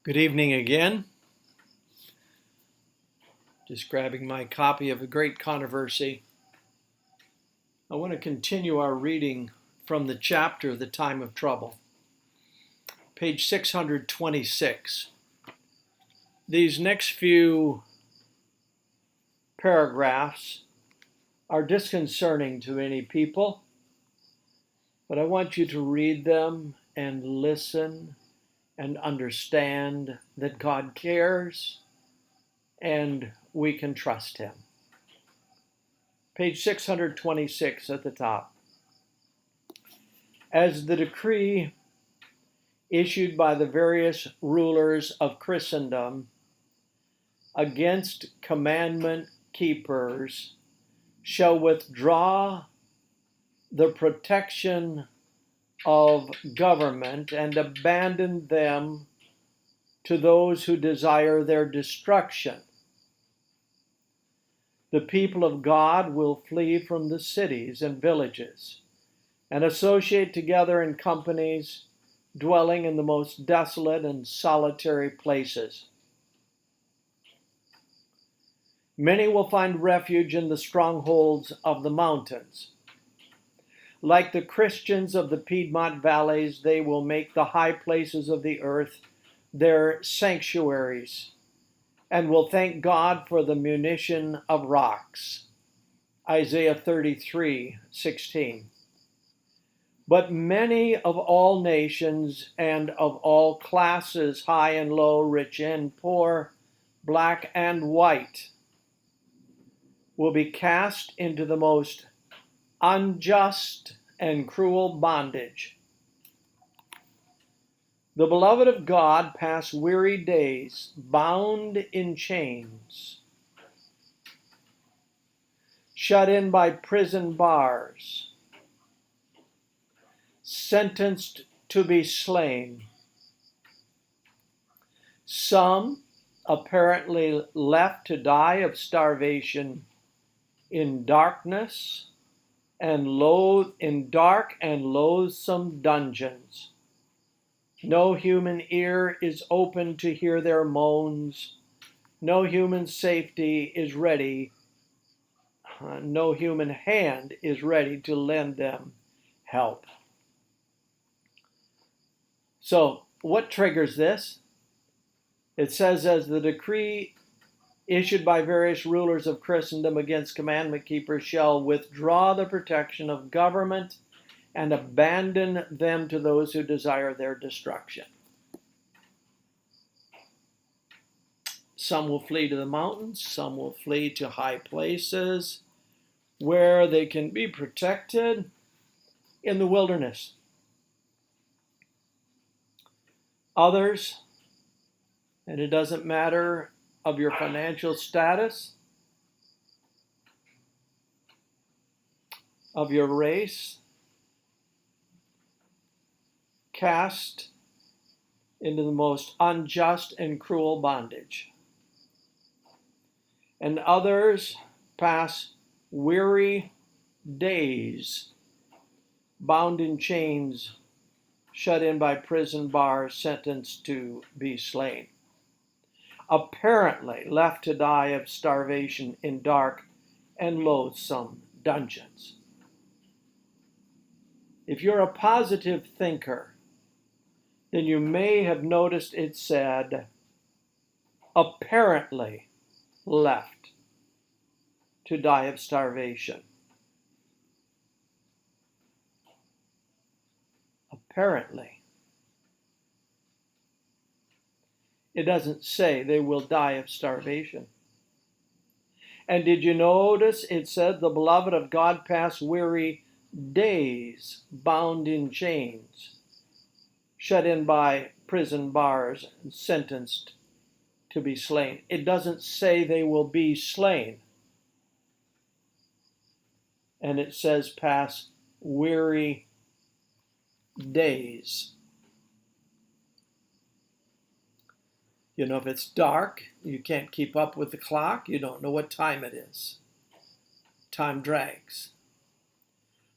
Good evening again. Just grabbing my copy of A Great Controversy. I want to continue our reading from the chapter, The Time of Trouble. Page 626. These next few paragraphs are disconcerting to many people, but I want you to read them and listen and understand that God cares and we can trust him. Page 626 at the top. As the decree issued by the various rulers of Christendom against commandment keepers shall withdraw the protection of government and abandon them to those who desire their destruction. The people of God will flee from the cities and villages and associate together in companies, dwelling in the most desolate and solitary places. Many will find refuge in the strongholds of the mountains. Like the Christians of the Piedmont valleys, they will make the high places of the earth their sanctuaries and will thank God for the munition of rocks. Isaiah 33:16. But many of all nations and of all classes, high and low, rich and poor, black and white, will be cast into the most unjust and cruel bondage. The beloved of God pass weary days bound in chains, shut in by prison bars, sentenced to be slain. Some apparently left to die of starvation in darkness and in dark and loathsome dungeons. No human ear is open to hear their moans. No human safety is ready. No human hand is ready to lend them help. So, what triggers this? It says, as the decree issued by various rulers of Christendom against commandment keepers shall withdraw the protection of government and abandon them to those who desire their destruction. Some will flee to the mountains, some will flee to high places where they can be protected in the wilderness. Others, and it doesn't matter of your financial status, of your race, cast into the most unjust and cruel bondage. And others pass weary days, bound in chains, shut in by prison bars, sentenced to be slain. Apparently left to die of starvation in dark and loathsome dungeons. If you're a positive thinker, then you may have noticed it said, apparently left to die of starvation. Apparently. It doesn't say they will die of starvation. And did you notice it said the beloved of God pass weary days bound in chains, shut in by prison bars, and sentenced to be slain? It doesn't say they will be slain. And it says pass weary days. You know, if it's dark, you can't keep up with the clock, you don't know what time it is. Time drags.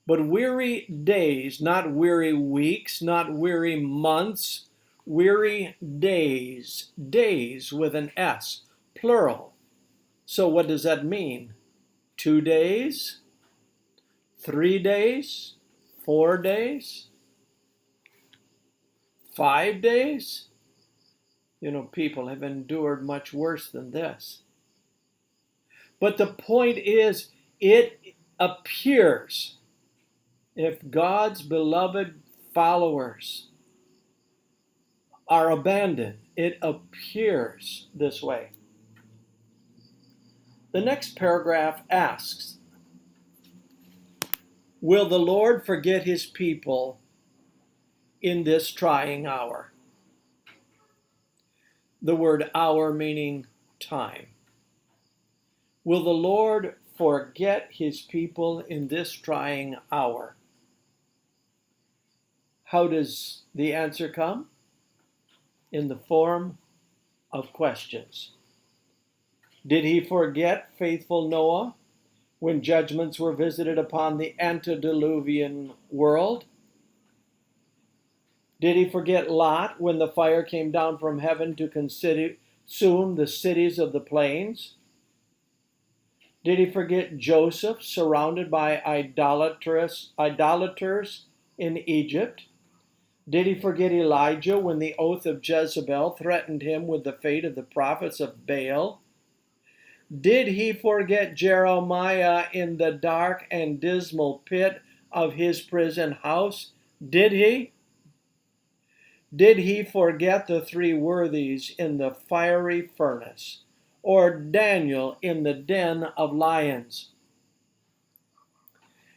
But weary days, not weary weeks, not weary months, Weary days, days with an S, plural. So what does that mean? 2 days? 3 days? 4 days? 5 days? People have endured much worse than this. But the point is, it appears, if God's beloved followers are abandoned, it appears this way. The next paragraph asks, will the Lord forget his people in this trying hour? The word hour meaning time. Will the Lord forget his people in this trying hour? How does the answer come? In the form of questions. Did he forget faithful Noah when judgments were visited upon the antediluvian world? Did he forget Lot when the fire came down from heaven to consume the cities of the plains? Did he forget Joseph surrounded by idolaters in Egypt? Did he forget Elijah when the oath of Jezebel threatened him with the fate of the prophets of Baal? Did he forget Jeremiah in the dark and dismal pit of his prison house? Did he? Did he forget the 3 worthies in the fiery furnace, or Daniel in the den of lions?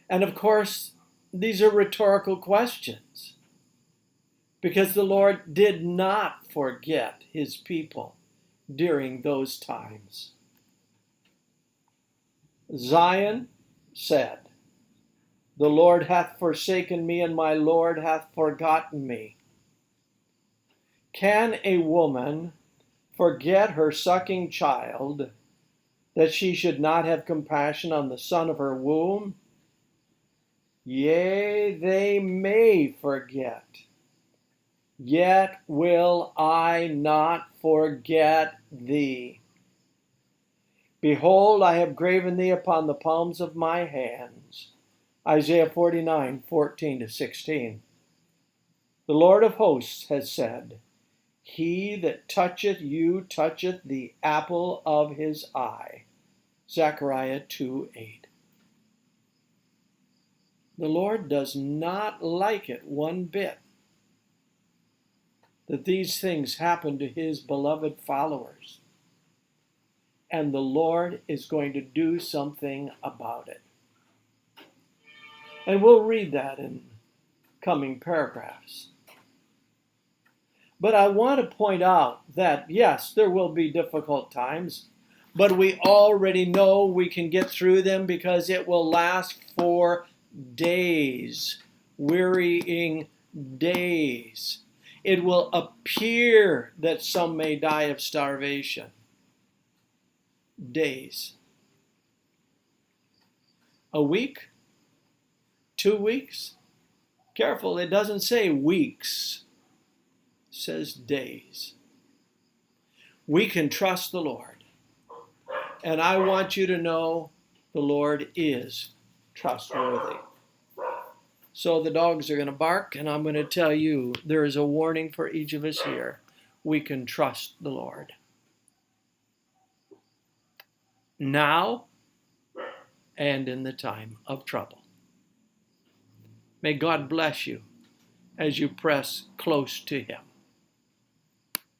And of course, these are rhetorical questions, because the Lord did not forget his people during those times. Zion said, the Lord hath forsaken me, and my Lord hath forgotten me. Can a woman forget her sucking child, that she should not have compassion on the son of her womb? Yea, they may forget, yet will I not forget thee. Behold, I have graven thee upon the palms of my hands. Isaiah 49, 14-16. The Lord of hosts has said, he that toucheth you toucheth the apple of his eye. Zechariah 2:8. The Lord does not like it one bit that these things happen to his beloved followers. And the Lord is going to do something about it. And we'll read that in coming paragraphs. But I want to point out that, yes, there will be difficult times, but we already know we can get through them because it will last for days, wearying days. It will appear that some may die of starvation. Days. A week? 2 weeks? Careful, it doesn't say weeks. It says days. We can trust the Lord. And I want you to know the Lord is trustworthy. So the dogs are going to bark, and I'm going to tell you there is a warning for each of us here. We can trust the Lord. Now and in the time of trouble. May God bless you as you press close to him.